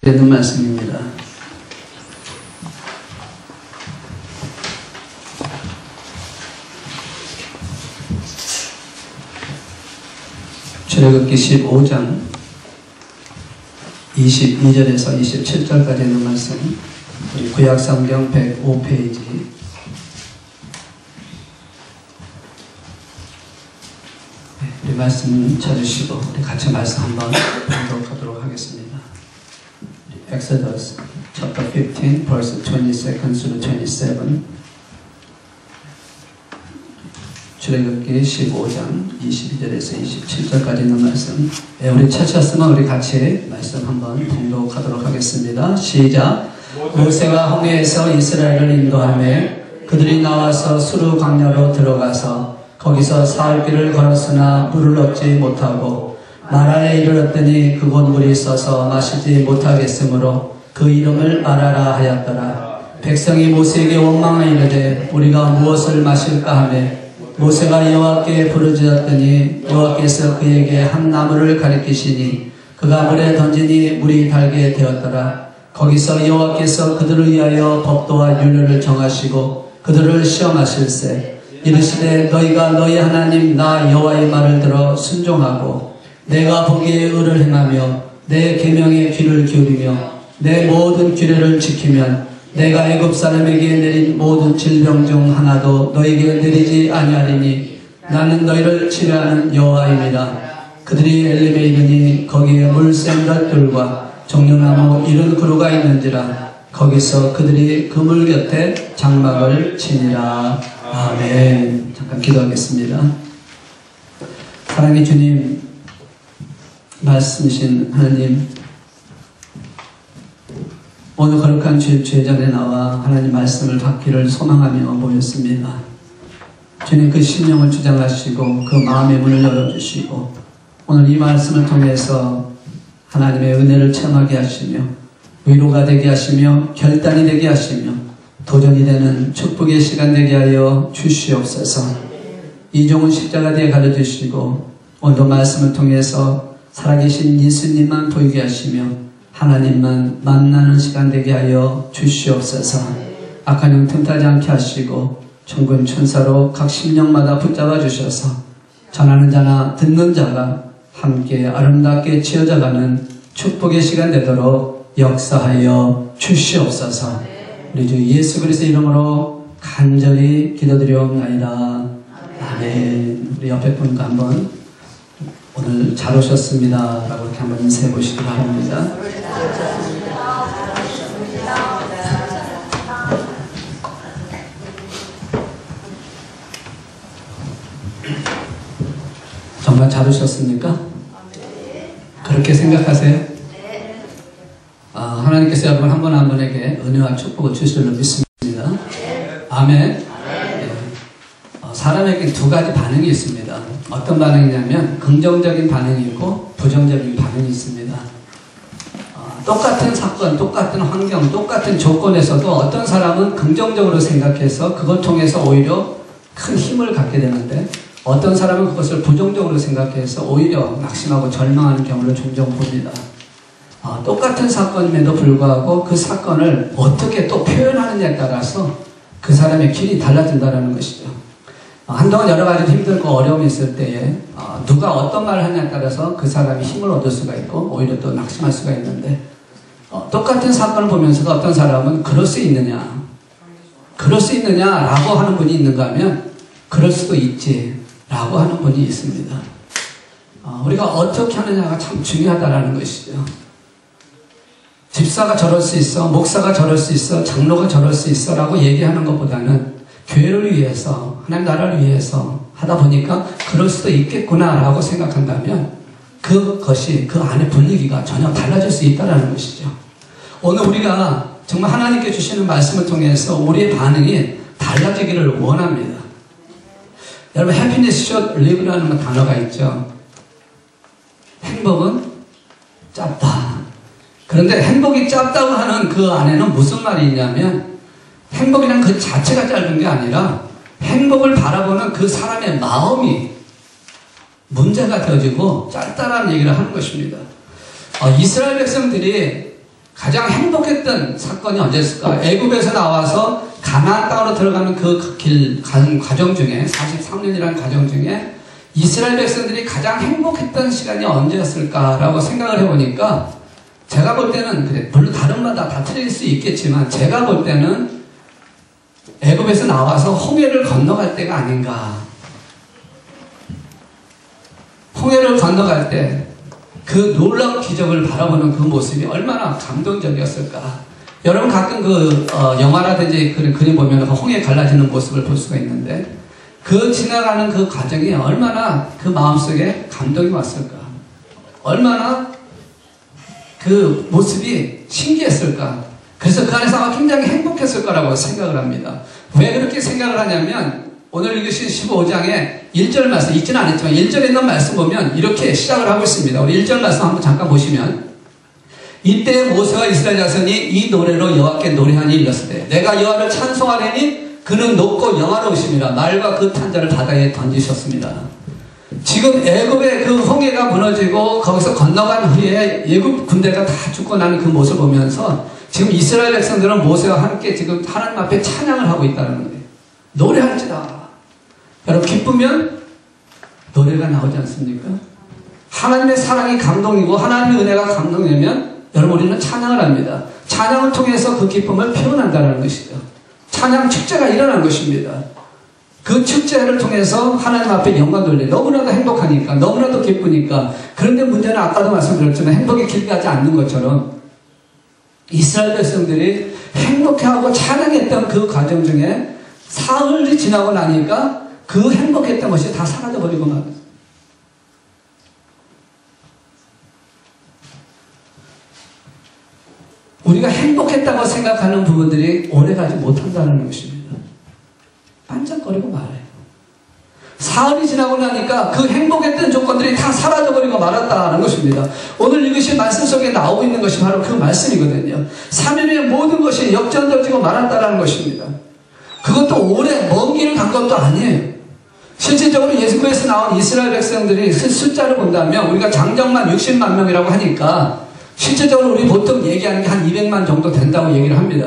되는 말씀입니다. 출애굽기 15장 22절에서 27절까지 있는 말씀, 우리 구약성경 105페이지 우리 말씀 찾으시고 우리 같이 말씀 한번 봉독하도록 하겠습니다. Exodus chapter 15 verse 22 through 27. 출애굽기 15장 22절에서 27절까지 있는 말씀, 우리 찾았으면 우리 같이 말씀 한번 봉독하도록 하겠습니다. 시작. 모세가 홍해에서 이스라엘을 인도하며 그들이 나와서 수르 광야로 들어가서 거기서 사흘 길을 걸었으나 물을 얻지 못하고 마라에 이르렀더니 그곳 물이 있어서 마시지 못하겠으므로 그 이름을 마라라 하였더라. 백성이 모세에게 원망하여 이르되 우리가 무엇을 마실까 하며 모세가 여호와께 부르짖었더니 여호와께서 그에게 한 나무를 가리키시니 그가 물에 던지니 물이 달게 되었더라. 거기서 여호와께서 그들을 위하여 법도와 율례를 정하시고 그들을 시험하실세 이르시되 너희가 너희 하나님 나 여호와의 말을 들어 순종하고 내가 보기에 의를 행하며 내 계명에 귀를 기울이며 내 모든 규례를 지키면 내가 애굽 사람에게 내린 모든 질병 중 하나도 너에게 내리지 아니하리니 나는 너희를 치료하는 여호와입니다. 그들이 엘림에 이르니 거기에 물샘 볕들과 종려나무 이른 그루가 있는지라 거기서 그들이 그물 곁에 장막을 치니라. 아멘. 잠깐 기도하겠습니다. 사랑의 주님, 말씀이신 하나님, 오늘 거룩한 주의 전에 나와 하나님 말씀을 받기를 소망하며 모였습니다. 주님, 그 심령을 주장하시고 그 마음의 문을 열어주시고 오늘 이 말씀을 통해서 하나님의 은혜를 체험하게 하시며 위로가 되게 하시며 결단이 되게 하시며 도전이 되는 축복의 시간 되게 하여 주시옵소서. 이종은 십자가에 가려주시고 오늘도 말씀을 통해서 살아계신 예수님만 보이게 하시며 하나님만 만나는 시간 되게 하여 주시옵소서. 악한 영 틈타지 않게 하시고 천군 천사로 각 심령마다 붙잡아 주셔서 전하는 자나 듣는 자가 함께 아름답게 지어져가는 축복의 시간 되도록 역사하여 주시옵소서. 우리 주 예수 그리스도의 이름으로 간절히 기도드리옵나이다. 아멘. 우리 옆에 분과 한번 오늘 잘 오셨습니다 라고 이렇게 한번 인사해 보시기 바랍니다. 정말 잘 오셨습니까? 그렇게 생각하세요? 하나님께서 여러분 한 분 한 분에게 은혜와 축복을 주실 줄 믿습니다. 아멘. 사람에게 두 가지 반응이 있습니다. 어떤 반응이냐면 긍정적인 반응이 있고 부정적인 반응이 있습니다. 똑같은 사건, 똑같은 환경, 똑같은 조건에서도 어떤 사람은 긍정적으로 생각해서 그걸 통해서 오히려 큰 힘을 갖게 되는데 어떤 사람은 그것을 부정적으로 생각해서 오히려 낙심하고 절망하는 경우를 종종 봅니다. 똑같은 사건임에도 불구하고 그 사건을 어떻게 또 표현하느냐에 따라서 그 사람의 길이 달라진다는 것이죠. 한동안 여러 가지 힘들고 어려움이 있을 때에 누가 어떤 말을 하냐에 따라서 그 사람이 힘을 얻을 수가 있고 오히려 또 낙심할 수가 있는데 똑같은 사건을 보면서도 어떤 사람은 그럴 수 있느냐 라고 하는 분이 있는가 하면 그럴 수도 있지 라고 하는 분이 있습니다. 우리가 어떻게 하느냐가 참 중요하다는 것이죠. 집사가 저럴 수 있어, 목사가 저럴 수 있어, 장로가 저럴 수 있어 라고 얘기하는 것보다는 교회를 위해서, 하나님 나라를 위해서 하다 보니까 그럴 수도 있겠구나 라고 생각한다면 그것이 그 안의 분위기가 전혀 달라질 수 있다는 것이죠. 오늘 우리가 정말 하나님께 주시는 말씀을 통해서 우리의 반응이 달라지기를 원합니다. 여러분, 해피니스 숏 리브라는 단어가 있죠. 행복은 짧다. 그런데 행복이 짧다고 하는 그 안에는 무슨 말이 있냐면 행복이란 그 자체가 짧은 게 아니라 행복을 바라보는 그 사람의 마음이 문제가 되어지고 짧다라는 얘기를 하는 것입니다. 이스라엘 백성들이 가장 행복했던 사건이 언제였을까? 애굽에서 나와서 가나안 땅으로 들어가는 그 길 가는 과정 중에 43년이라는 과정 중에 이스라엘 백성들이 가장 행복했던 시간이 언제였을까라고 생각을 해보니까 제가 볼 때는 그래 물론 다른 마다 다 틀릴 수 있겠지만 제가 볼 때는 애굽에서 나와서 홍해를 건너갈 때가 아닌가. 홍해를 건너갈 때 그 놀라운 기적을 바라보는 그 모습이 얼마나 감동적이었을까. 여러분 가끔 그 영화라든지 그런 그림 보면 홍해 갈라지는 모습을 볼 수가 있는데 그 지나가는 그 과정이 얼마나 그 마음속에 감동이 왔을까. 얼마나 그 모습이 신기했을까. 그래서 그 안에서 아마 굉장히 행복했을 거라고 생각을 합니다. 왜 그렇게 생각을 하냐면 오늘 읽으신 15장에 1절 말씀 읽지는 않았지만 1절에 있는 말씀 보면 이렇게 시작을 하고 있습니다. 우리 1절 말씀 한번 잠깐 보시면 이때 모세와 이스라엘 자손이 이 노래로 여호와께 노래하니 일렀을 때 내가 여호와를 찬송하려니 그는 높고 영화로우심이라 말과 그 탄자를 바다에 던지셨습니다. 지금 애굽의 그 홍해가 무너지고 거기서 건너간 후에 애굽 군대가 다 죽고 나는 그 모습을 보면서 지금 이스라엘 백성들은 모세와 함께 지금 하나님 앞에 찬양을 하고 있다는 거예요. 노래할지다. 여러분 기쁘면 노래가 나오지 않습니까? 하나님의 사랑이 감동이고 하나님의 은혜가 감동이면 여러분 우리는 찬양을 합니다. 찬양을 통해서 그 기쁨을 표현한다는 것이죠. 찬양 축제가 일어난 것입니다. 그 축제를 통해서 하나님 앞에 영광 돌려 너무나도 행복하니까 너무나도 기쁘니까. 그런데 문제는 아까도 말씀드렸지만 행복에 길가지 않는 것처럼 이스라엘 백성들이 행복해하고 찬양했던 그 과정 중에 사흘이 지나고 나니까 그 행복했던 것이 다 사라져버리고 말았어요. 우리가 행복했다고 생각하는 부분들이 오래가지 못한다는 것입니다. 반짝거리고 말아요. 사흘이 지나고 나니까 그 행복했던 조건들이 다 사라져버리고 말았다는 것입니다. 오늘 읽으신 말씀 속에 나오고 있는 것이 바로 그 말씀이거든요. 3일 후에 모든 것이 역전되어지고 말았다는 것입니다. 그것도 오래 먼 길을 간 것도 아니에요. 실질적으로 예수께서 나온 이스라엘 백성들이 숫자를 본다면 우리가 장정만 60만 명이라고 하니까 실질적으로 우리 보통 얘기하는 게 한 200만 정도 된다고 얘기를 합니다.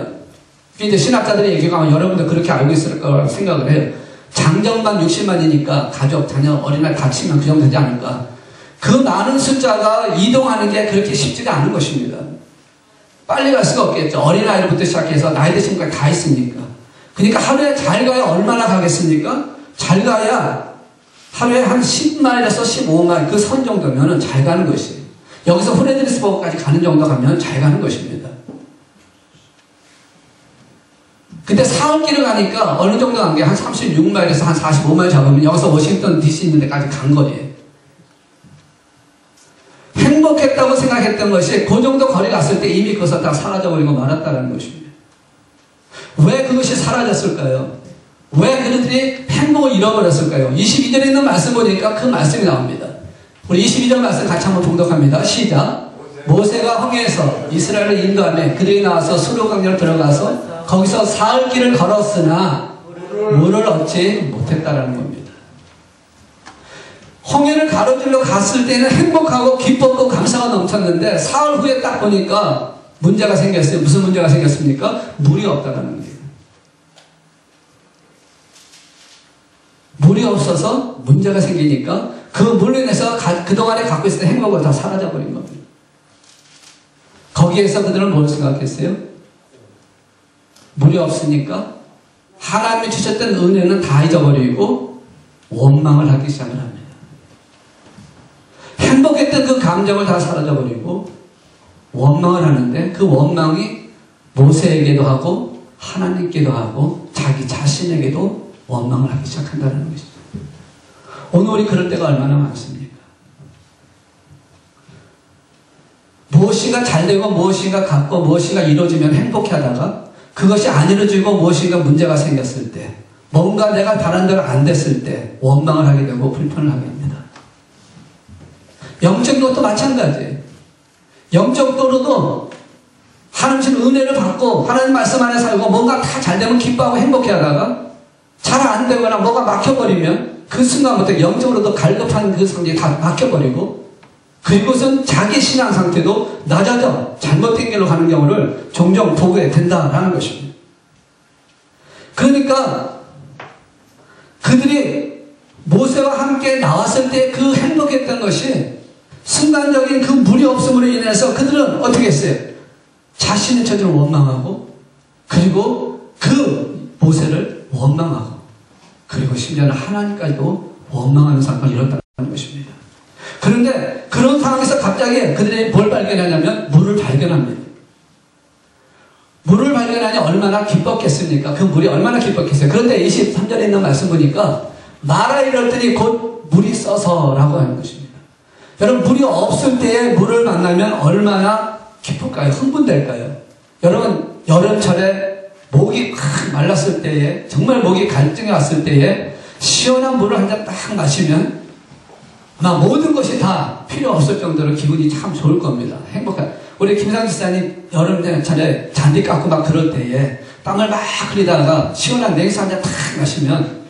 이제 신학자들이 얘기하면 여러분도 그렇게 알고 있을 거라고 생각을 해요. 장정만 60만이니까 가족, 자녀, 어린아이 다 치면 그 정도 되지 않을까. 그 많은 숫자가 이동하는 게 그렇게 쉽지가 않은 것입니다. 빨리 갈 수가 없겠죠. 어린아이부터 시작해서 나이 드신 분까지 다 있으니까. 그러니까 하루에 잘 가야 얼마나 가겠습니까? 잘 가야 하루에 한 10마일에서 15마일 그 선 정도면 잘 가는 것이에요. 여기서 후레드리스버그까지 가는 정도 가면 잘 가는 것입니다. 근데 사흘길을 가니까 어느 정도 간 게 한 36마일에서 한 45마일 잡으면 여기서 워싱턴 DC 있는 데까지 간 거예요. 행복했다고 생각했던 것이 그 정도 거리 갔을 때 이미 그것은 다 사라져버리고 말았다는 것입니다. 왜 그것이 사라졌을까요? 왜 그들이 행복을 잃어버렸을까요? 22절에 있는 말씀 보니까 그 말씀이 나옵니다. 우리 22절 말씀 같이 한번 봉독합니다. 시작. 모세가 홍해에서 이스라엘을 인도하며 그들이 나와서 수르강으로 들어가서 거기서 사흘 길을 걸었으나 물을 얻지 못했다라는 겁니다. 홍해를 가로질러 갔을 때는 행복하고 기뻤고 감사가 넘쳤는데 사흘 후에 딱 보니까 문제가 생겼어요. 무슨 문제가 생겼습니까? 물이 없다라는 거예요. 물이 없어서 문제가 생기니까 그 물로 인해서 그동안에 갖고 있었던 행복을 다 사라져버린 겁니다. 거기에서 그들은 뭘 생각했어요? 물이 없으니까 하나님이 주셨던 은혜는 다 잊어버리고 원망을 하기 시작을 합니다. 행복했던 그 감정을 다 사라져버리고 원망을 하는데 그 원망이 모세에게도 하고 하나님께도 하고 자기 자신에게도 원망을 하기 시작한다는 것이죠. 오늘 우리 그럴 때가 얼마나 많습니까? 무엇인가 잘되고 무엇인가 갖고 무엇인가 이루어지면 행복해하다가 그것이 안 이루어지고 무엇인가 문제가 생겼을 때 뭔가 내가 바란 대로 안 됐을 때 원망을 하게 되고 불편을 하게 됩니다. 영적인 것도 마찬가지예요. 영적으로도 하나님 신 은혜를 받고 하나님 말씀 안에 살고 뭔가 다 잘되면 기뻐하고 행복해하다가 잘 안 되거나 뭐가 막혀버리면 그 순간부터 영적으로도 갈급한 그 상황이 다 막혀버리고 그리고선 자기 신앙 상태도 낮아져 잘못된 길로 가는 경우를 종종 보게 된다라는 것입니다. 그러니까 그들이 모세와 함께 나왔을 때 그 행복했던 것이 순간적인 그 물이 없음으로 인해서 그들은 어떻게 했어요? 자신의 처지를 원망하고 그리고 그 모세를 원망하고 그리고 심지어는 하나님까지도 원망하는 사건이 일어났다는 것입니다. 그런데 그런 상황에서 갑자기 그들이 뭘 발견하냐면 물을 발견합니다. 물을 발견하니 얼마나 기뻤겠습니까? 그 물이 얼마나 기뻤겠어요. 그런데 23절에 있는 말씀 보니까 마라 이르렀더니 곧 물이 써서라고 하는 것입니다. 여러분 물이 없을 때에 물을 만나면 얼마나 기쁠까요? 흥분될까요? 여러분 여름철에 목이 확 말랐을 때에 정말 목이 갈증이 왔을 때에 시원한 물을 한 잔 딱 마시면 아마 모든 것이 다 필요 없을 정도로 기분이 참 좋을 겁니다. 행복한. 우리 김상희 지사님 여름철에 잔디 깎고 막 그럴 때에 땀을 막 흘리다가 시원한 냉수 한 잔 딱 마시면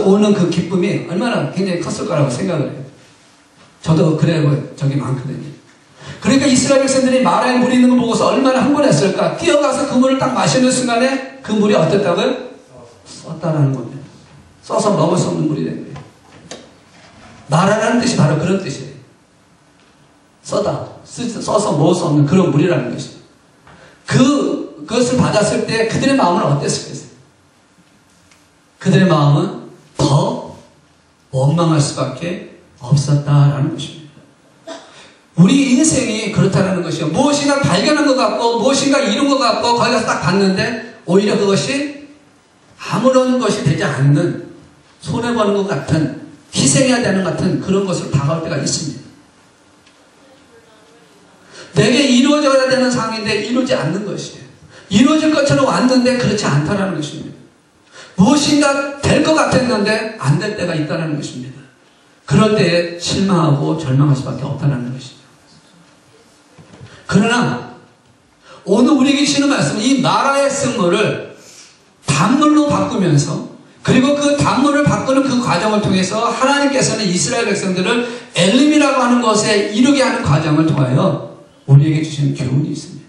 오는 그 기쁨이 얼마나 굉장히 컸을 거라고 생각을 해요. 저도 그래요. 저기 많거든요. 그러니까 이스라엘 백성들이 마라에 물이 있는 걸 보고서 얼마나 흥분했을까. 뛰어가서 그 물을 딱 마시는 순간에 그 물이 어땠다고요? 썼다라는 겁니다. 써서 먹을 수 없는 물이 된 거예요. 마라라는 뜻이 바로 그런 뜻이에요. 써서 먹을 수 없는 그런 물이라는 것이죠. 그것을 받았을 때 그들의 마음은 어땠을까요? 그들의 마음은 더 원망할 수밖에 없었다라는 것입니다. 우리 인생이 그렇다는 것이요. 무엇인가 발견한 것 같고 무엇인가 이룬 것 같고 거기 가서 딱 봤는데 오히려 그것이 아무런 것이 되지 않는 손해보는 것 같은 희생해야 되는 것 같은 그런 것으로 다가올 때가 있습니다. 내게 이루어져야 되는 상황인데 이루어지지 않는 것이에요. 이루어질 것처럼 왔는데 그렇지 않다는 것입니다. 무엇인가 될 것 같았는데 안 될 때가 있다는 것입니다. 그럴 때에 실망하고 절망할 수밖에 없다는 것이죠. 그러나 오늘 우리에게 주시는 말씀은 이 마라의 쓴물을 단물로 바꾸면서 그리고 그 단물을 바꾸는 그 과정을 통해서 하나님께서는 이스라엘 백성들을 엘림이라고 하는 것에 이르게 하는 과정을 통하여 우리에게 주시는 교훈이 있습니다.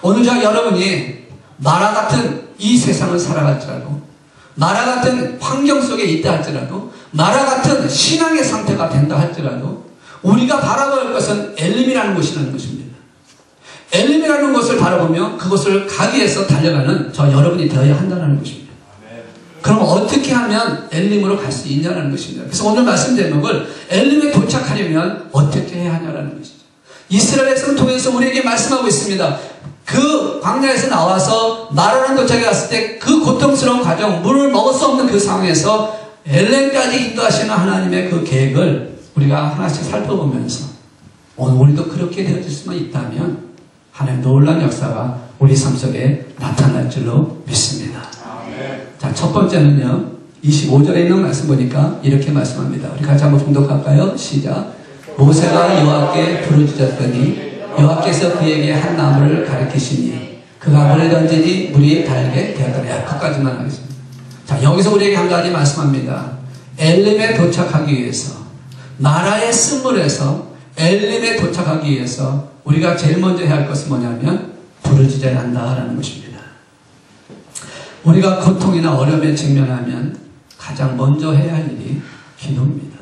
오늘 저와 여러분이 마라 같은 이 세상을 살아갈지라도 마라 같은 환경 속에 있다 할지라도 마라 같은 신앙의 상태가 된다 할지라도 우리가 바라볼 것은 엘림이라는 곳이라는 것입니다. 엘림이라는 것을 바라보며 그것을 가기 위해서 달려가는 저 여러분이 되어야 한다는 것입니다. 그럼 어떻게 하면 엘림으로 갈 수 있냐는 것입니다. 그래서 오늘 말씀 제목을 엘림에 도착하려면 어떻게 해야 하냐는 것이죠. 이스라엘에서 통해서 우리에게 말씀하고 있습니다. 그 광야에서 나와서 마라란 도착에 갔을 때 그 고통스러운 과정, 물을 먹을 수 없는 그 상황에서 엘렘까지 인도하시는 하나님의 그 계획을 우리가 하나씩 살펴보면서 오늘 우리도 그렇게 되어질 수만 있다면 하나님의 놀라운 역사가 우리 삶 속에 나타날 줄로 믿습니다. 자, 첫 번째는요, 25절에 있는 말씀 보니까 이렇게 말씀합니다. 우리 같이 한번 봉독할까요? 시작. 모세가 여호와께 부르짖었더니 여호와께서 그에게 한 나무를 가리키시니 그가 물에 던지니 물이 달게 되었더라. 끝까지만 하겠습니다. 자, 여기서 우리에게 한 가지 말씀합니다. 엘림에 도착하기 위해서 마라의 쓴물에서 엘림에 도착하기 위해서 우리가 제일 먼저 해야 할 것은 뭐냐면 부르짖어야 한다라는 것입니다. 우리가 고통이나 어려움에 직면하면 가장 먼저 해야 할 일이 기도입니다.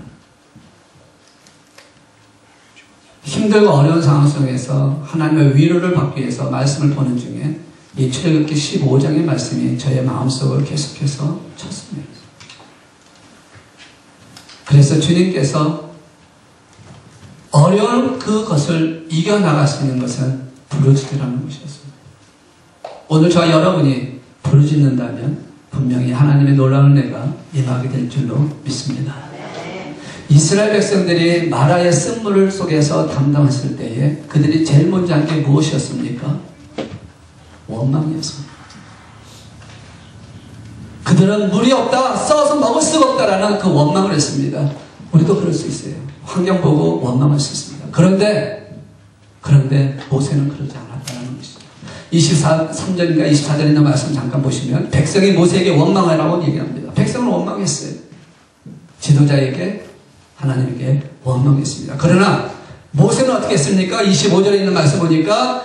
힘들고 어려운 상황 속에서 하나님의 위로를 받기 위해서 말씀을 보는 중에 이 출애굽기 15장의 말씀이 저의 마음속을 계속해서 쳤습니다. 그래서 주님께서 어려운 그것을 이겨나갈 수 있는 것은 부르짖으라는 것이었습니다. 오늘 저와 여러분이 부르짖는다면 분명히 하나님의 놀라운 은혜가 임하게 될 줄로 믿습니다. 이스라엘 백성들이 마라의 쓴물 속에서 담당했을 때에 그들이 제일 먼저 한 게 무엇이었습니까? 원망이었습니다. 그들은 물이 없다, 써서 먹을 수가 없다라는 그 원망을 했습니다. 우리도 그럴 수 있어요. 환경 보고 원망할 수 있습니다. 그런데 모세는 그러지 않았다는 것이죠. 23절인가 24절에 있는 말씀 잠깐 보시면 백성이 모세에게 원망하라고 얘기합니다. 백성은 원망했어요. 지도자에게 하나님께 원망했습니다. 그러나 모세는 어떻게 했습니까? 25절에 있는 말씀 보니까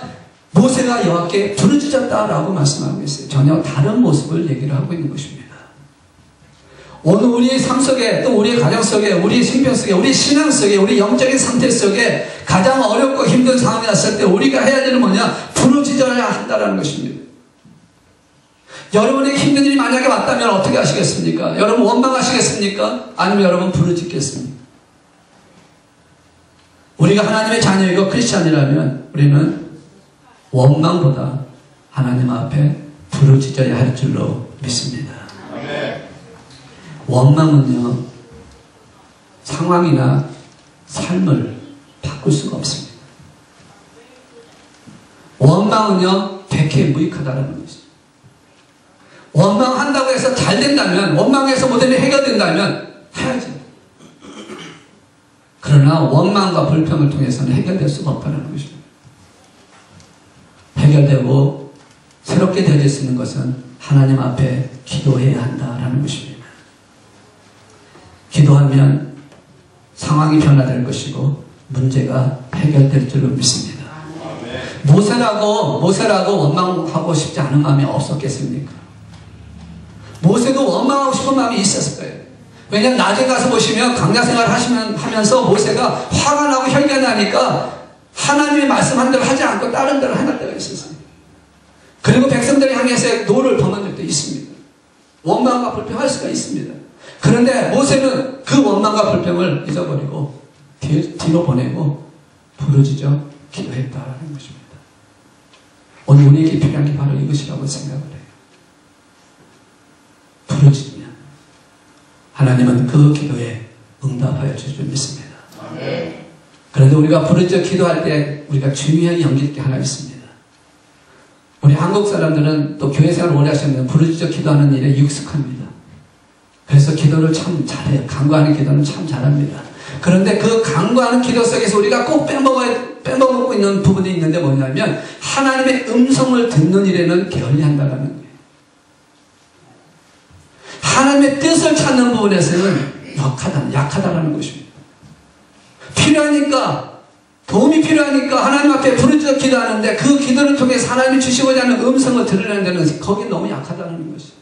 모세가 여호와께 부르짖었다라고 말씀하고 있어요. 전혀 다른 모습을 얘기를 하고 있는 것입니다. 오늘 우리의 삶 속에, 또 우리의 가정 속에, 우리의 생명 속에, 우리의 신앙 속에, 우리 영적인 상태 속에 가장 어렵고 힘든 상황이 왔을 때 우리가 해야 되는 뭐냐? 부르짖어야 한다는 것입니다. 여러분에게 힘든 일이 만약에 왔다면 어떻게 하시겠습니까? 여러분 원망하시겠습니까? 아니면 여러분 부르짖겠습니까? 우리가 하나님의 자녀이고 크리스찬이라면 우리는 원망보다 하나님 앞에 부르짖어야 할 줄로 믿습니다. 원망은요, 상황이나 삶을 바꿀 수가 없습니다. 원망은요, 백해 무익하다는 것이죠. 원망한다고 해서 잘 된다면, 원망해서 모든 일이 해결된다면 해야지. 그러나 원망과 불평을 통해서는 해결될 수가 없다는 것입니다. 해결되고 새롭게 되어질 수 있는 것은 하나님 앞에 기도해야 한다는 것입니다. 기도하면 상황이 변화될 것이고 문제가 해결될 줄로 믿습니다. 모세라고 원망하고 싶지 않은 마음이 없었겠습니까? 모세도 원망하고 싶은 마음이 있었을 거예요. 왜냐하면 낮에 가서 보시면 강야 생활을 하면서 모세가 화가 나고 혈기가 나니까 하나님의 말씀한 대로 하지 않고 다른 대로 해날 때가 있었어요. 그리고 백성들을 향해서 노를 범한 적도 있습니다. 원망과 불평할 수가 있습니다. 그런데 모세는 그 원망과 불평을 잊어버리고 뒤로 보내고 부르짖어 기도했다는 것입니다. 오늘 우리에게 필요한 게 바로 이것이라고 생각을 해요. 부르짖으면 하나님은 그 기도에 응답하여 주실 줄 믿습니다. 그런데 우리가 부르짖어 기도할 때 우리가 중요하게 염길 게 하나 있습니다. 우리 한국 사람들은 또 교회 생활을 오래 하셨는데 부르짖어 기도하는 일에 익숙합니다. 그래서 기도를 참 잘해요. 간구하는 기도는 참 잘합니다. 그런데 그 간구하는 기도 속에서 우리가 꼭 빼먹고 있는 부분이 있는데 뭐냐면 하나님의 음성을 듣는 일에는 게을리한다는 거예요. 하나님의 뜻을 찾는 부분에서는 약하다는 것입니다. 필요하니까, 도움이 필요하니까 하나님 앞에 부르짖어 기도하는데 그 기도를 통해서 하나님이 주시고자 하는 음성을 들으려는 데는 거기 너무 약하다는 것이죠.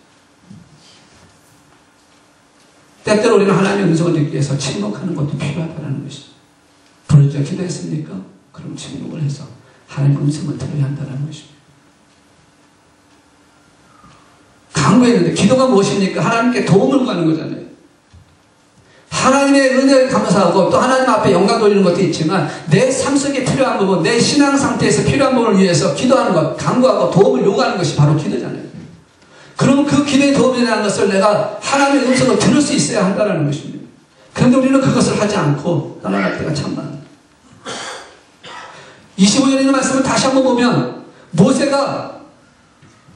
때때로 우리는 하나님의 음성을 듣기 위해서 침묵하는 것도 필요하다는 것이죠. 부르짖어 기도했습니까? 그럼 침묵을 해서 하나님의 음성을 들어야 한다는 것입니다. 간구했는데 기도가 무엇입니까? 하나님께 도움을 구하는 거잖아요. 하나님의 은혜를 감사하고 또 하나님 앞에 영광 돌리는 것도 있지만 내 삶 속에 필요한 부분, 내 신앙 상태에서 필요한 부분을 위해서 기도하는 것, 간구하고 도움을 요구하는 것이 바로 기도잖아요. 그럼 그 기도에 도움이 되는 것을 내가 하나님의 음성을 들을 수 있어야 한다는 것입니다. 그런데 우리는 그것을 하지 않고 떠나갈 때가 참 많아요. 25절에 있는 말씀을 다시 한번 보면 모세가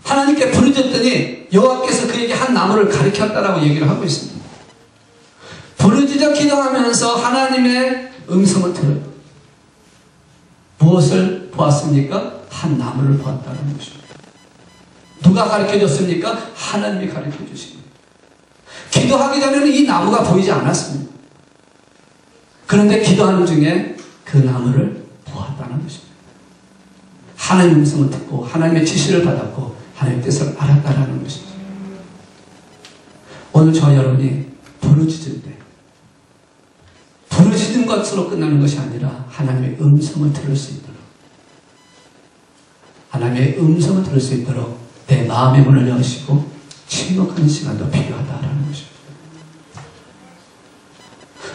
하나님께 부르짖었더니 여호와께서 그에게 한 나무를 가리켰다라고 얘기를 하고 있습니다. 부르짖어 기도하면서 하나님의 음성을 들어요. 무엇을 보았습니까? 한 나무를 보았다는 것입니다. 누가 가르쳐줬습니까? 하나님이 가르쳐주신 거예요. 기도하기 전에는 이 나무가 보이지 않았습니다. 그런데 기도하는 중에 그 나무를 보았다는 것입니다. 하나님의 음성을 듣고 하나님의 지시를 받았고 하나님의 뜻을 알았다는 것입니다. 오늘 저 여러분이 부르짖을 때 부르짖은 것으로 끝나는 것이 아니라 하나님의 음성을 들을 수 있도록 하나님의 음성을 들을 수 있도록 내 마음의 문을 여시고 침묵하는 시간도 필요하다라는 것입니다.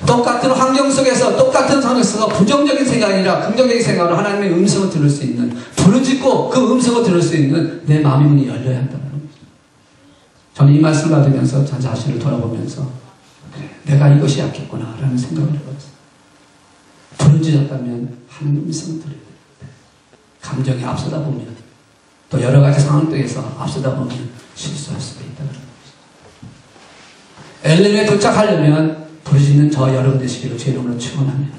똑같은 환경 속에서 똑같은 상황에서 부정적인 생각이 아니라 긍정적인 생각으로 하나님의 음성을 들을 수 있는 부르짖고 그 음성을 들을 수 있는 내 마음의 문이 열려야 한다는 것입니다. 저는 이 말씀을 받으면서 저 자신을 돌아보면서 그래, 내가 이것이 약했구나 라는 생각을 해봤어요. 부르짖었다면 하나님의 음성을 들어야 돼요. 감정이 앞서다 보면 또 여러 가지 상황 속에서 앞서다 보면 실수할 수가 있다는 것입니다. 엘리에 도착하려면 부르짖는 저 여러분 되시기를 주의 이름으로 축원합니다.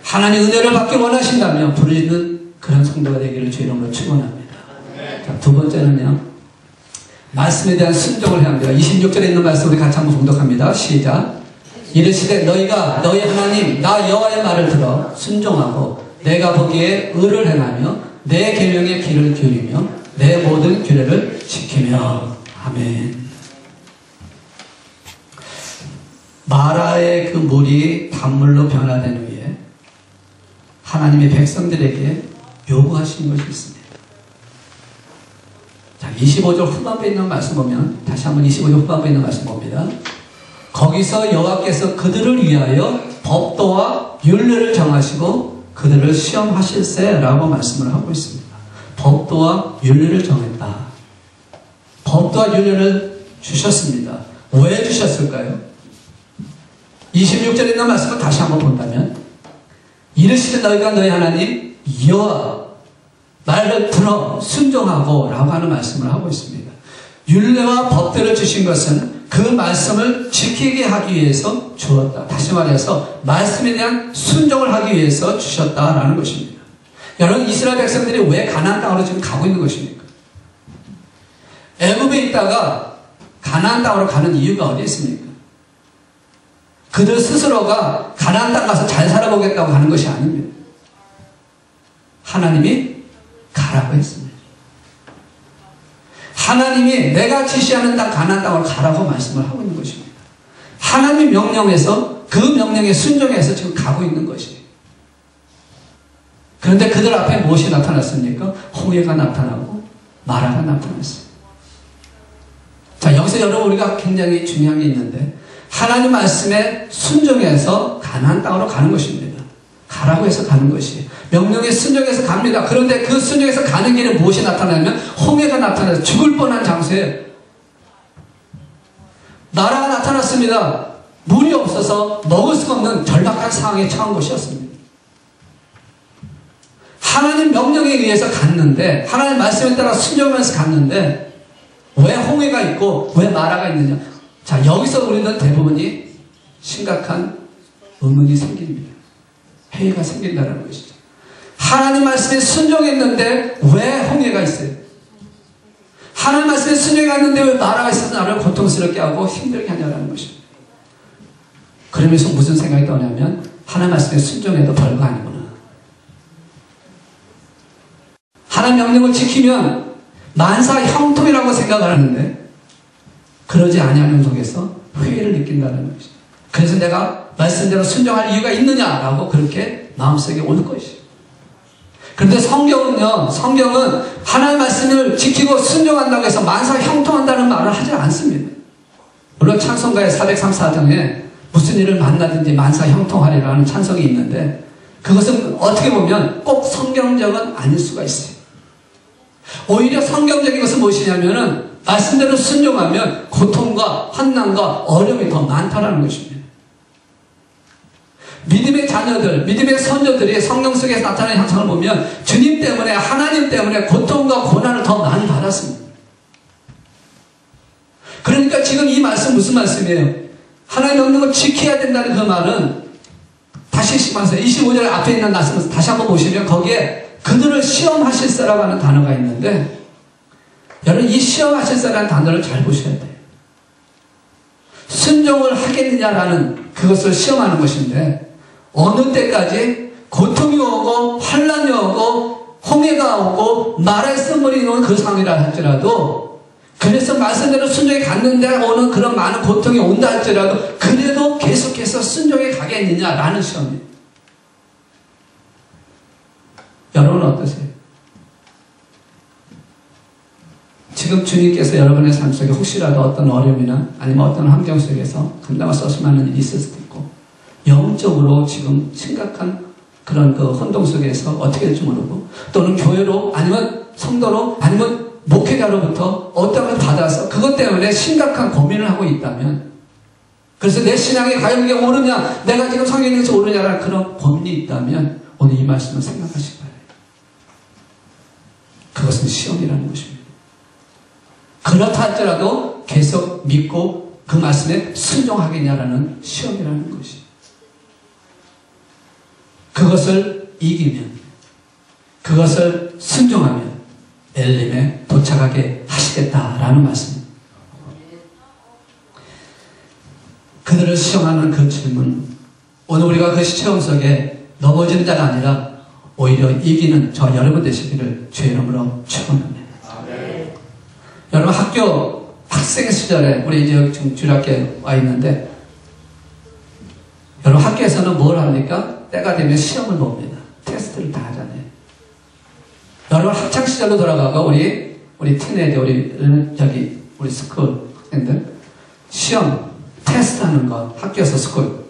하나님 은혜를 받기 원하신다면 부르짖는 그런 성도가 되기를 주의 이름으로 축원합니다. 자, 두 번째는요. 말씀에 대한 순종을 해야 합니다. 26절에 있는 말씀 우리 같이 한번 봉독합니다. 시작. 이르시되 너희가 너희 하나님 나 여호와의 말을 들어 순종하고 내가 보기에 의를 행하며 내 계명의 귀를 기울이며 내 모든 규례를 지키며. 아멘. 마라의 그 물이 단물로 변화된 후에 하나님의 백성들에게 요구하신 것이 있습니다. 자, 25절 후반부에 있는 말씀 보면, 다시 한번 25절 후반부에 있는 말씀 봅니다. 거기서 여호와께서 그들을 위하여 법도와 율례를 정하시고 그들을 시험하실세 라고 말씀을 하고 있습니다. 법도와 율례를 정했다. 법도와 율례를 주셨습니다. 왜 주셨을까요? 26절에 있는 말씀을 다시 한번 본다면, 이르시되 너희가 너희 하나님 여호와 말을 들어 순종하고 라고 하는 말씀을 하고 있습니다. 율례와 법들을 주신 것은 그 말씀을 지키게 하기 위해서 주었다. 다시 말해서 말씀에 대한 순종을 하기 위해서 주셨다라는 것입니다. 여러분, 이스라엘 백성들이 왜 가나안 땅으로 지금 가고 있는 것입니까? 애굽에 있다가 가나안 땅으로 가는 이유가 어디 있습니까? 그들 스스로가 가나안 땅 가서 잘 살아보겠다고 가는 것이 아닙니다. 하나님이 가라고 했습니다. 하나님이 내가 지시하는 땅 가나안 땅으로 가라고 말씀을 하고 있는 것입니다. 하나님 명령에서 그 명령에 순종해서 지금 가고 있는 것이에요. 그런데 그들 앞에 무엇이 나타났습니까? 홍해가 나타나고 마라가 나타났어요. 자, 여기서 여러분 우리가 굉장히 중요한 게 있는데, 하나님 말씀에 순종해서 가나안 땅으로 가는 것입니다. 가라고 해서 가는 것이에요. 명령에 순종해서 갑니다. 그런데 그 순종해서 가는 길에 무엇이 나타나냐면 홍해가 나타나서 죽을 뻔한 장소에 나라가 나타났습니다. 물이 없어서 먹을 수가 없는 절박한 상황에 처한 것이었습니다. 하나님 명령에 의해서 갔는데, 하나님 말씀에 따라 순종하면서 갔는데 왜 홍해가 있고 왜 마라가 있느냐? 자, 여기서 우리는 대부분이 심각한 의문이 생깁니다. 회의가 생긴다는 것이죠. 하나님 말씀에 순종했는데 왜 홍해가 있어요? 하나님 말씀에 순종했는데 왜 마라가 있어서 나를 고통스럽게 하고 힘들게 하냐는 것입니다. 그러면서 무슨 생각이 떠냐면, 하나님 말씀에 순종해도 별거 아니구나. 하나님 명령을 지키면 만사 형통이라고 생각을 하는데 그러지 아니하는 속에서 회의를 느낀다는 것이죠. 그래서 내가 말씀대로 순종할 이유가 있느냐라고 그렇게 마음속에 올 것이죠. 그런데 성경은 하나님 말씀을 지키고 순종한다고 해서 만사 형통한다는 말을 하지 않습니다. 물론 찬송가의 434장에 무슨 일을 만나든지 만사 형통하리라는 찬송이 있는데, 그것은 어떻게 보면 꼭 성경적은 아닐 수가 있어요. 오히려 성경적인 것은 무엇이냐면은 말씀대로 순종하면 고통과 환난과 어려움이 더 많다는 것입니다. 믿음의 자녀들, 믿음의 선조들이 성경 속에서 나타나는 형상을 보면 주님 때문에, 하나님 때문에 고통과 고난을 더 많이 받았습니다. 그러니까 지금 이 말씀 무슨 말씀이에요? 하나님의 명령을 지켜야 된다는 그 말은, 다시 말해서 25절 앞에 있는 말씀을 다시 한번 보시면 거기에 그들을 시험하실세라고 하는 단어가 있는데, 여러분 이 시험하실세라는 단어를 잘 보셔야 돼요. 순종을 하겠느냐라는 그것을 시험하는 것인데, 어느 때까지 고통이 오고 환난이 오고 홍해가 오고 마라의 쓴물이 오는 그 상황이라 할지라도, 그래서 말씀대로 순종에 갔는데 오는 그런 많은 고통이 온다 할지라도 그래도 계속해서 순종에 가겠느냐라는 시험이에요. 여러분은 어떠세요? 지금 주님께서 여러분의 삶 속에 혹시라도 어떤 어려움이나 아니면 어떤 환경 속에서 감당할 수 없을 만한 일이 있을 수도 있고, 영적으로 지금 심각한 그런 그 혼동 속에서 어떻게 될지 모르고, 또는 교회로 아니면 성도로 아니면 목회자로부터 어떤 걸 받아서 그것 때문에 심각한 고민을 하고 있다면, 그래서 내 신앙이 과연 이게 옳으냐, 내가 지금 성경에서 옳으냐라는 그런 고민이 있다면 오늘 이 말씀을 생각하시기 바랍니다. 그것은 시험이라는 것입니다. 그렇다 할지라도 계속 믿고 그 말씀에 순종하겠냐라는 시험이라는 것이, 그것을 이기면, 그것을 순종하면 엘림에 도착하게 하시겠다라는 말씀입니다. 그들을 시험하는 그 질문, 오늘 우리가 그 시험 속에 넘어지는 자가 아니라 오히려 이기는 저 여러분 되시기를 주의 이름으로 축원합니다. 여러분 학교 학생 시절에 우리 이제 지금 주일학교에 와 있는데 여러분 학교에서는 뭘 합니까? 때가 되면 시험을 봅니다. 테스트를 다 하잖아요. 여러분 학창 시절로 돌아가고 우리 티네이저 우리 스쿨 학생들 시험 테스트 하는 거 학교에서 스쿨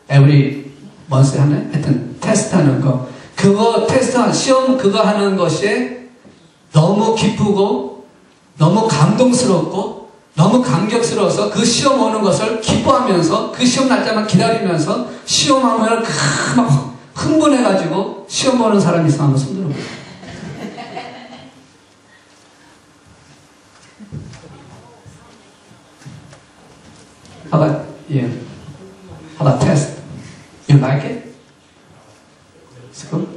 에브리 먼스 하는 하여튼 테스트 하는 거 그거 테스트 시험 그거 하는 것이 너무 기쁘고 너무 감동스럽고 너무 감격스러워서 그 시험 오는 것을 기뻐하면서 그 시험 날짜만 기다리면서 시험하면 막 흥분해가지고 시험 보는 사람이 있으면 한번 손 들어보세요. How about you? How about test? You like it? It's good?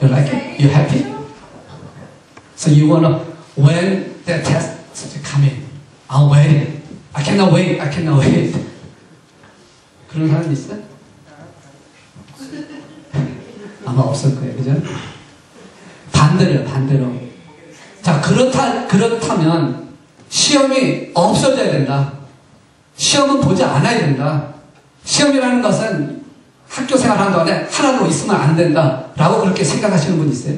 You like it? You happy? So you wanna, when the test come in, I'm waiting. I cannot wait. I cannot wait. 그런 사람 있어요? 아마 없을 거예요. 그죠? 반대로. 자, 그렇다면 시험이 없어져야 된다. 시험은 보지 않아야 된다. 시험이라는 것은 학교 생활하는 동안에 하나도 있으면 안 된다. 라고 그렇게 생각하시는 분 있어요?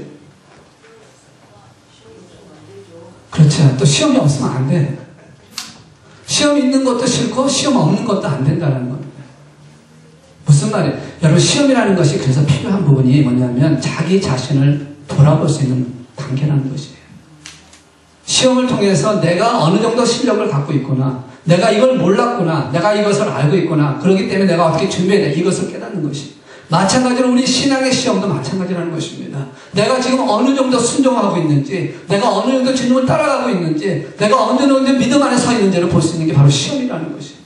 그렇죠. 또 시험이 없으면 안 돼. 시험 있는 것도 싫고 시험 없는 것도 안 된다는 겁니다. 무슨 말이에요? 여러분 시험이라는 것이 그래서 필요한 부분이 뭐냐면 자기 자신을 돌아볼 수 있는 단계라는 것이에요. 시험을 통해서 내가 어느 정도 실력을 갖고 있구나. 내가 이걸 몰랐구나. 내가 이것을 알고 있구나. 그렇기 때문에 내가 어떻게 준비해야 돼. 이것을 깨닫는 것이. 마찬가지로 우리 신앙의 시험도 마찬가지라는 것입니다. 내가 지금 어느 정도 순종하고 있는지, 내가 어느 정도 주님을 따라가고 있는지, 내가 어느 정도 믿음 안에 서 있는지를 볼 수 있는 게 바로 시험이라는 것이에요.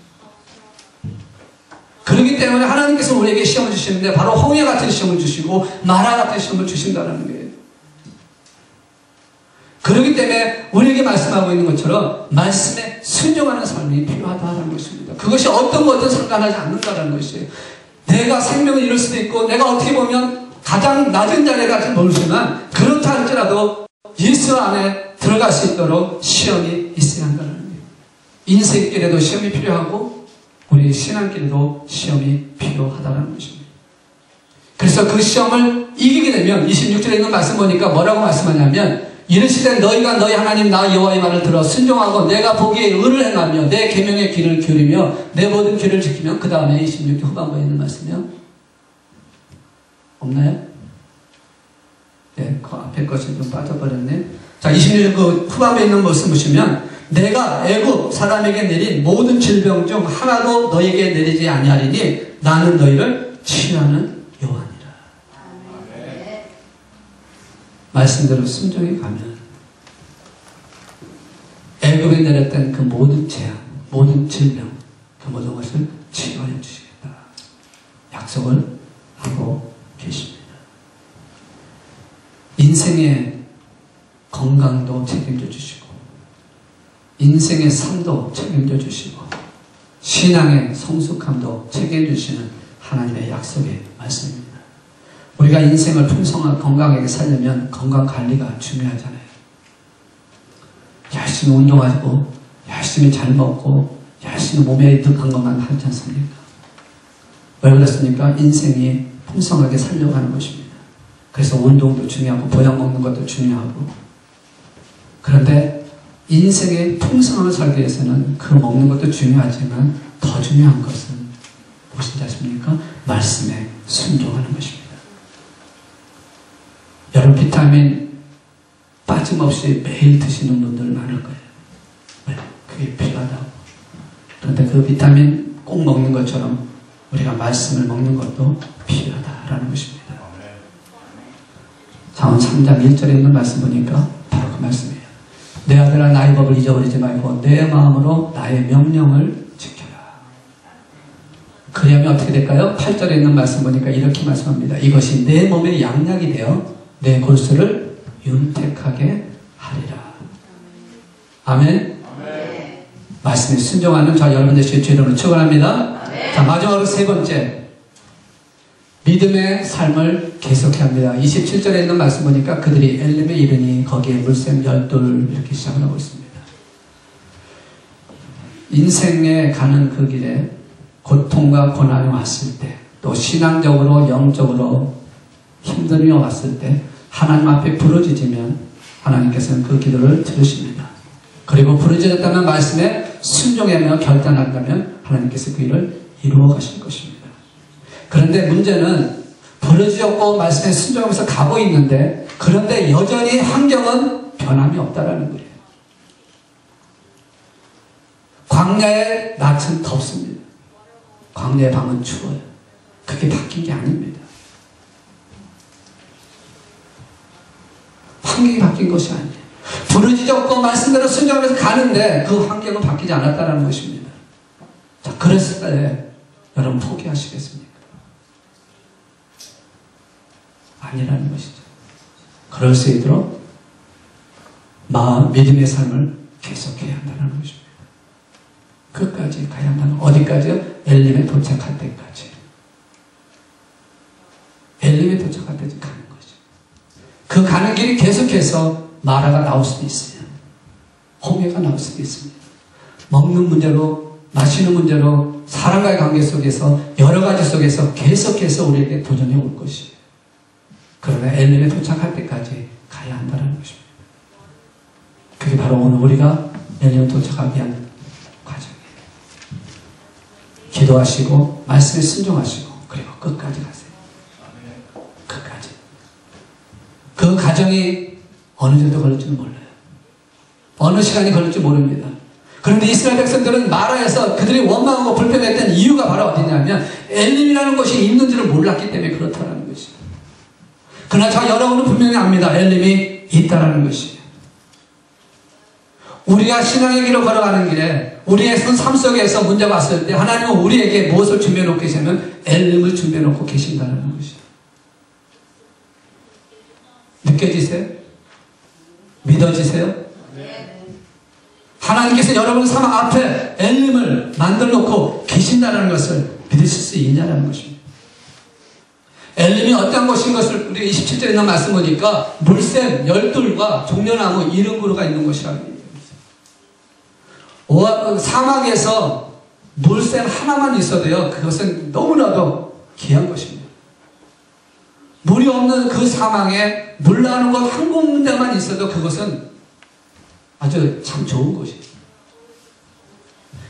그렇기 때문에 하나님께서 우리에게 시험을 주시는데 바로 홍해 같은 시험을 주시고 마라 같은 시험을 주신다는 거예요. 그렇기 때문에 우리에게 말씀하고 있는 것처럼 말씀에 순종하는 삶이 필요하다는 것입니다. 그것이 어떤 것든 상관하지 않는다는 것이에요. 내가 생명을 잃을 수도 있고 내가 어떻게 보면 가장 낮은 자리에 같이 놀지만 그렇다 할지라도 예수 안에 들어갈 수 있도록 시험이 있어야 한다는 거예요. 인생길에도 시험이 필요하고 우리 신앙길에도 시험이 필요하다는 것입니다. 그래서 그 시험을 이기게 되면 26절에 있는 말씀 보니까 뭐라고 말씀하냐면 이르시되 너희가 너희 하나님 나 여호와의 말을 들어 순종하고 내가 보기에 의를 행하며 내 계명의 길을 기울이며 내 모든 길을 지키면 그 다음에 26절 후반부에 있는 말씀이요. 없나요? 네, 그 앞에 것이 좀 빠져버렸네. 자, 26절 그 후반부에 있는 말씀 보시면 내가 애굽 사람에게 내린 모든 질병 중 하나도 너에게 내리지 아니하리니 나는 너희를 치유하는 여호와니라. 말씀대로 순종해 가면 애굽에 내렸던 그 모든 재앙, 모든 질병, 그 모든 것을 치유하여 주시겠다. 약속을 하고 계십니다. 인생의 건강도 책임져 주시고 인생의 삶도 책임져 주시고 신앙의 성숙함도 책임져 주시는 하나님의 약속의 말씀입니다. 우리가 인생을 풍성하고 건강하게 살려면 건강관리가 중요하잖아요. 열심히 운동하고 열심히 잘 먹고 열심히 몸에 이득한 것만 하지 않습니까? 왜 그렇습니까? 인생이 풍성하게 살려고 하는 것입니다. 그래서 운동도 중요하고 보약 먹는 것도 중요하고 그런데 인생의 풍성함을 살기 위해서는 그 먹는 것도 중요하지만 더 중요한 것은 무엇인지 아십니까? 말씀에 순종하는 것입니다. 여러분 비타민 빠짐없이 매일 드시는 분들 많을 거예요. 왜? 그게 필요하다고. 그런데 그 비타민 꼭 먹는 것처럼 우리가 말씀을 먹는 것도 필요하다라는 것입니다. 잠언 3장 1절에 있는 말씀 보니까 바로 그 말씀이에요. 내 아들아 나의 법을 잊어버리지 말고 내 마음으로 나의 명령을 지켜라. 그러면 어떻게 될까요? 8절에 있는 말씀 보니까 이렇게 말씀합니다. 이것이 내 몸의 양약이 되어 내 골수를 윤택하게 하리라. 아멘. 말씀에 순종하는 자 여러분 되시길 주님으로 축원합니다. 자, 마지막으로 세 번째, 믿음의 삶을 계속해야 합니다. 27절에 있는 말씀 보니까 그들이 엘림에 이르니 거기에 물샘 12 이렇게 시작을 하고 있습니다. 인생에 가는 그 길에 고통과 고난이 왔을 때, 또 신앙적으로 영적으로 힘듦이 왔을 때 하나님 앞에 부르짖으면 하나님께서는 그 기도를 들으십니다. 그리고 부르짖었다는 말씀에 순종하며 결단한다면 하나님께서 그 일을 이루어 가실 것입니다. 그런데 문제는 부르짖었고 말씀에 순종하면서 가고 있는데, 그런데 여전히 환경은 변함이 없다라는 거예요. 광야의 낮은 덥습니다. 광야의 밤은 추워요. 그게 바뀐 게 아닙니다. 환경이 바뀐 것이 아니에요. 부르짖었고 말씀대로 순종하면서 가는데 그 환경은 바뀌지 않았다는 것입니다. 자, 그랬을 때 여러분 포기하시겠습니까? 아니라는 것이죠. 그럴 수 있도록 믿음의 삶을 계속해야 한다는 것입니다. 끝까지 가야 한다는, 어디까지요? 엘림에 도착할 때까지. 엘림에 도착할 때까지 가는 거죠. 그 가는 길이 계속해서 마라가 나올 수도 있어요. 홍해가 나올 수도 있습니다. 먹는 문제로, 마시는 문제로, 사람과의 관계 속에서, 여러 가지 속에서 계속해서 우리에게 도전이 올 것이에요. 그러나 엘림에 도착할 때까지 가야 한다는 것입니다. 그게 바로 오늘 우리가 엘림에 도착하기 위한 과정이에요. 기도하시고 말씀에 순종하시고 그리고 끝까지 가세요. 끝까지. 그 과정이 어느 정도 걸릴지는 몰라요. 어느 시간이 걸릴지 모릅니다. 그런데 이스라엘 백성들은 마라에서 그들이 원망하고 불평했던 이유가 바로 어디냐면 엘림이라는 곳이 있는지를 몰랐기 때문에 그렇다는 것이에요. 그러나 저 여러분은 분명히 압니다. 엘림이 있다라는 것이에요. 우리가 신앙의 길을 걸어가는 길에 우리의 삶 속에서 문제가 왔을 때 하나님은 우리에게 무엇을 준비해 놓고 계시냐면 엘림을 준비해 놓고 계신다는 것이에요. 느껴지세요? 믿어지세요? 하나님께서 여러분 삶 앞에 엘림을 만들어 놓고 계신다는 것을 믿으실 수 있냐는 것입니다. 엘림이 어떤 곳인 것을 우리 27절에 있는 말씀 보니까 물샘 12과 종려나무 70그루가 있는 곳이라고 얘기합니다. 사막에서 물샘 하나만 있어도요, 그것은 너무나도 귀한 것입니다. 물이 없는 그 사막에 물 나오는 곳 한 군데만 있어도 그것은 아주 참 좋은 곳이에요.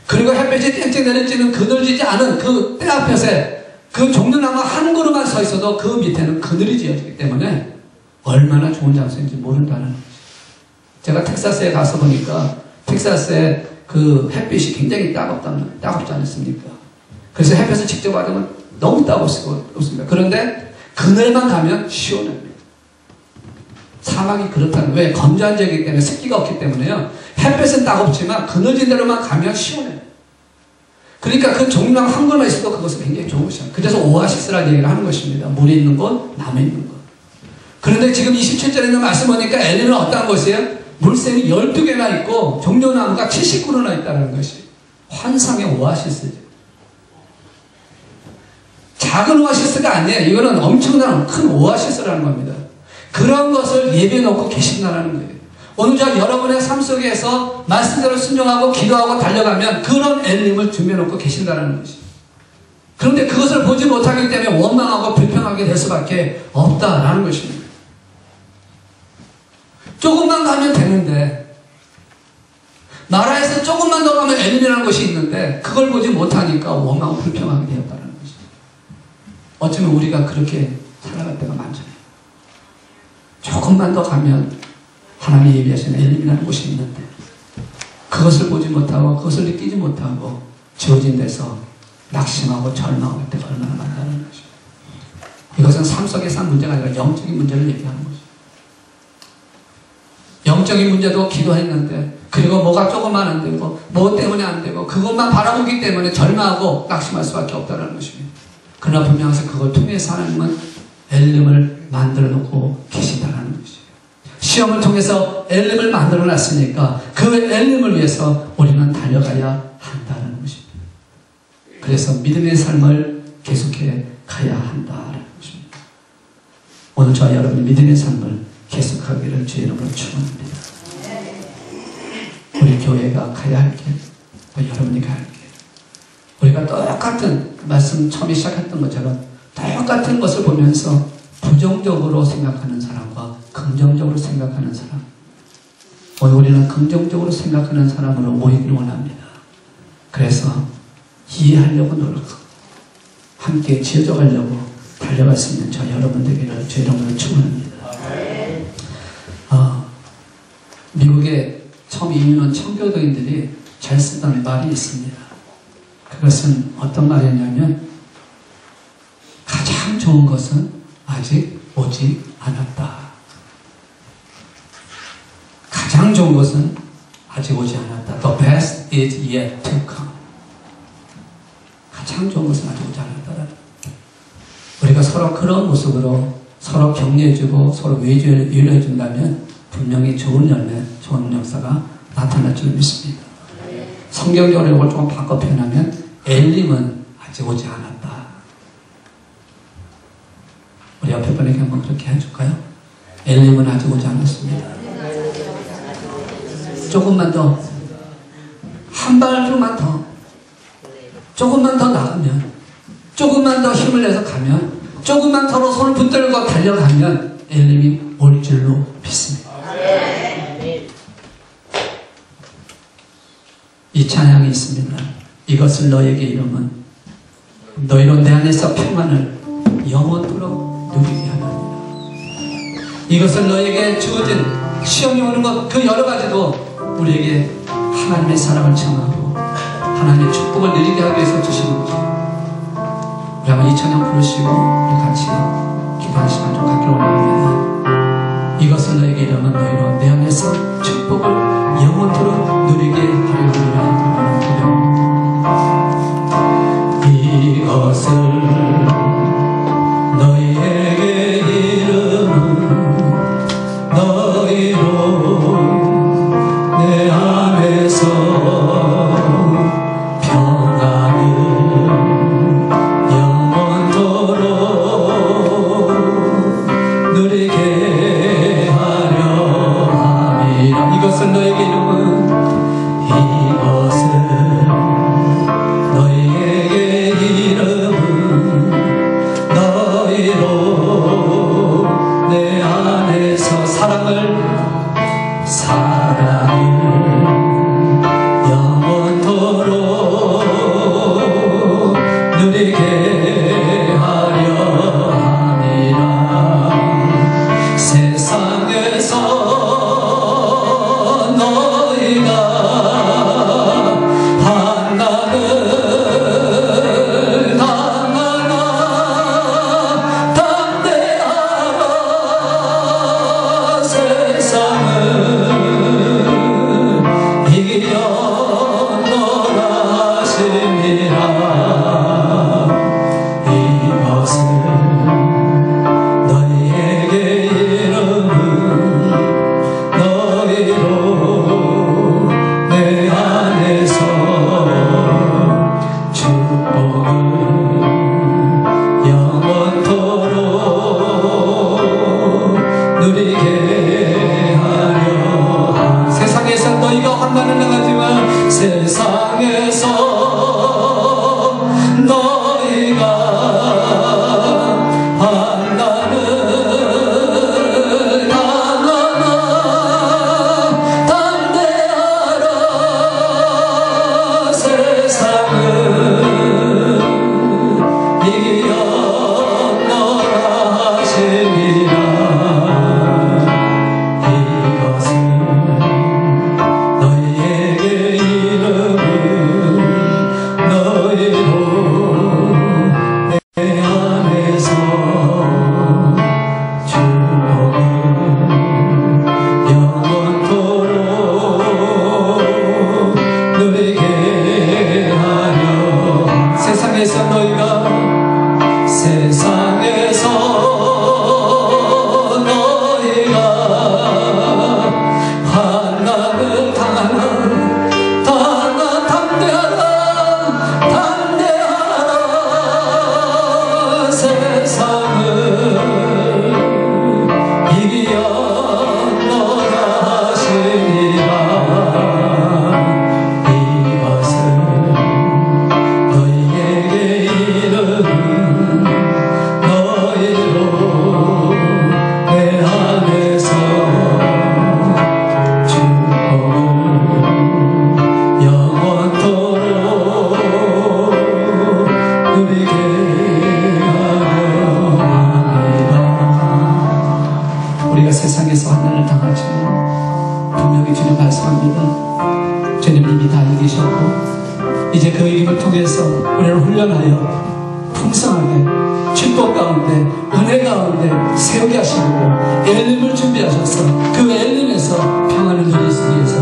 그리고 햇볕이 땡땡 내리쬐는 그늘지지 않은 그 때 앞에서 그 종려나무 한 그루만 서 있어도 그 밑에는 그늘이 지어지기 때문에 얼마나 좋은 장소인지 모른다는 거죠. 제가 텍사스에 가서 보니까 텍사스에 그 햇빛이 굉장히 따갑지 않습니까? 그래서 햇볕을 직접 받으면 너무 따갑습니다. 그런데 그늘만 가면 시원합니다. 사막이 그렇다는 거예요. 왜? 건조한 지역이기 때문에 습기가 없기 때문에요. 햇볕은 따갑지만 그늘진 데로만 가면 시원해요. 그러니까 그 종류랑 한 그루만 있어도 그것은 굉장히 좋은 것이에요. 그래서 오아시스라는 얘기를 하는 것입니다. 물이 있는 곳, 나무 있는 곳. 그런데 지금 27절에 있는 말씀 보니까 엘림은 어떤 곳이에요? 물샘이 12개나 있고 종려나무가 70그루나 있다는 것이 환상의 오아시스죠. 작은 오아시스가 아니에요. 이거는 엄청난 큰 오아시스라는 겁니다. 그런 것을 예비해 놓고 계신다는 거예요. 오늘 저 여러분의 삶 속에서 말씀대로 순종하고 기도하고 달려가면 그런 엘림을 준비해 놓고 계신다는 것이에요. 그런데 그것을 보지 못하기 때문에 원망하고 불평하게 될 수밖에 없다라는 것입니다. 조금만 가면 되는데, 나라에서 조금만 더 가면 엘림이라는 것이 있는데 그걸 보지 못하니까 원망하고 불평하게 되었다는 것이죠. 어쩌면 우리가 그렇게 살아갈 때가 많잖아요. 조금만 더 가면 하나님이 예비하신 엘림이라는 곳이 있는데 그것을 보지 못하고 그것을 느끼지 못하고 지어진 데서 낙심하고 절망할 때가 얼마나 많다는 것이죠. 이것은 삶 속에서 문제가 아니라 영적인 문제를 얘기하는 것이죠. 영적인 문제도 기도했는데 그리고 뭐가 조금만 안 되고 뭐 때문에 안 되고 그것만 바라보기 때문에 절망하고 낙심할 수밖에 없다는 것입니다. 그러나 분명히 그걸 통해서 하나님은 엘림을 만들어 놓고 계신다는 것이에요. 시험을 통해서 엘림을 만들어 놨으니까 그 엘림을 위해서 우리는 달려가야 한다는 것입니다. 그래서 믿음의 삶을 계속해 가야 한다는 것입니다. 오늘 저와 여러분이 믿음의 삶을 계속하기를 주의 이름으로 축원합니다. 우리 교회가 가야 할 길, 또 여러분이 가야 할 길, 우리가 똑같은 말씀 처음에 시작했던 것처럼 똑같은 것을 보면서 부정적으로 생각하는 사람과 긍정적으로 생각하는 사람, 오늘 우리는 긍정적으로 생각하는 사람으로 모이기를 원합니다. 그래서 이해하려고 노력하고 함께 지어져 가려고 달려갈 수 있는 저 여러분 되기를 주의 이름으로 축원합니다. 미국에 처음 이민 온 청교도인들이 잘 쓰던 말이 있습니다. 그것은 어떤 말이냐면 가장 좋은 것은 아직 오지 않았다. 가장 좋은 것은 아직 오지 않았다. The best is yet to come. 가장 좋은 것은 아직 오지 않았다. 우리가 서로 그런 모습으로 서로 격려해주고 서로 위로해준다면 분명히 좋은 열매, 좋은 역사가 나타날 줄 믿습니다. 성경적으로 이걸 조금 바꿔 표현하면 엘림은 아직 오지 않았다. 우리 옆에 분에게 한번 그렇게 해줄까요? 엘림은 아직 오지 않았습니다. 조금만 더, 한 발로만 더, 조금만 더 나가면, 조금만 더 힘을 내서 가면, 조금만 더 손을 붙들고 달려가면 엘림이 올 줄로 믿습니다. 이 찬양이 있습니다. 이것을 너에게 이름은 너희로 내 안에서 평안을 영원토록 누리게 하나니라. 이것을 너에게 주어진 시험이 오는 것 그 여러 가지도 우리에게 하나님의 사랑을 청하고 하나님의 축복을 누리게 하기 위해서 주시는 것입니다. 우리 한번 이 찬양 부르시고 우리 같이 기도하는 시간 좀 갖기를 원합니다. 이것을 너에게 이름은 너희로 내 안에서 축복을 영원토록 누리게 하려니라. 이것을 너희에게 이름은 너희로 내 안에서 평안을 영원토록 누리게 하려 함이라. 이것을 너희에게 이름은 이것을 너희에게 이름은 너희로 내 안에서 사랑을 영원토록 누리게 하려 함이라. 세상에서 너희가 세상은 우리가 세상에서 환난을 당하지만 분명히 주님 말씀합니다. 주님 이미 다 이기셨고 이제 그 이김을 통해서 우리를 훈련하여 풍성하게 축복 가운데 은혜 가운데 세우게 하시고요, 엘림을 준비하셔서 그 엘림에서 평안을 누리기 위해서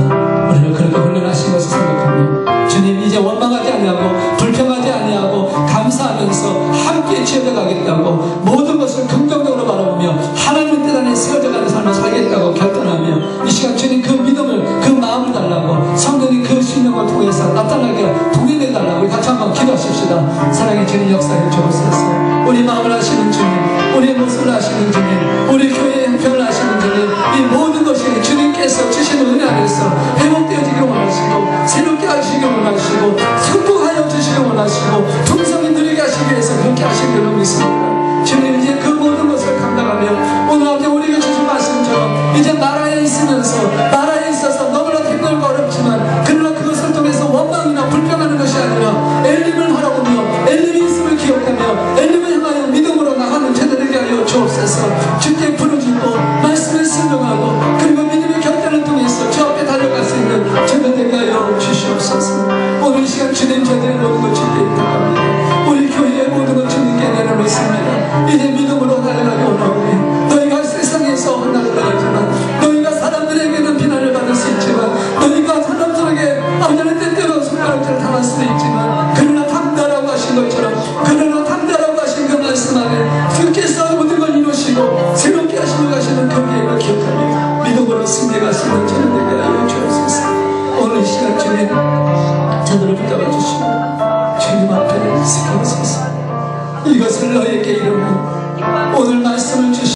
우리를 그렇게 훈련하신 것을 생각하며 주님 이제 원망하지 아니하고 불평하지 아니하고 감사하면서 함께 지어져 가겠다고 모든 것을 긍정적으로 바라보며 하나님의 뜻 안에 세워져가는 삶을 살겠다고 결단하며 이 시간 주님 그 믿음을 그 마음을 달라고 성령님 그 신령을 통해서 나타나게 동행해 달라고 우리 같이 한번 기도하십시다. 사랑의 주님 역사에 주옵소서. 우리 마음을 아시는 주님, 우리의 모습을 아시는 주님, 우리 교회의 형편을 아시는 주님, 이 모든 것이 주님께서 주시는 은혜 안에서 회복되어지길 원하시고 새롭게 하시길 원하시고 승복하여 주시길 원하시고 풍성히 누리게 하시기 위해서 그렇게 하시는 줄 믿습니다. 주님 이제 그 모든 것을 감당하며 오늘 아버지 우리에게 주신 말씀처럼 이제 나라에 있으면서 나라에 있어서 너무나 힘들고 어렵지만 그러나 그것을 통해서 원망이나 불평하는 것이 아니라 엘림을 바라보며 엘림이 있음을 기억하며 엘림을 향하여 믿음으로 나가는 저들 되게 하여 주옵소서. 주께 부르짖고 말씀을 순종하고 그리고 믿음의 결단을 통해서 주 앞에 달려갈 수 있는 저들 되게 하여 주시옵소서. 오늘 이 시간 주님 저들의 모든 것 주께 부탁합니다. 우리 교회의 모든 것 주님께 내려놓습니다. 이제 믿음으로 달려가기 원하오니 너희가 세상에서 혼나를 당하지만 너희가 사람들에게는 비난을 받을 수 있지만 너희가 사람들에게 아버지는 때때로 손가락질을 당할 수도 있지만 그러나 담대하라고 하신 것처럼 그러나 담대하라고 하신 그 말씀 안에 주께서 모든 걸 이루시고 새롭게 하시려 가시는 그 계획을 기억하며 믿음으로 승리할 수 있는 저는 되게 하여 주옵소서. 오늘 이 시간 주님 저들을 붙잡아 주시고 주님 앞에 세워주소서. 이것을 너에게 이루며 오늘 말씀을 주시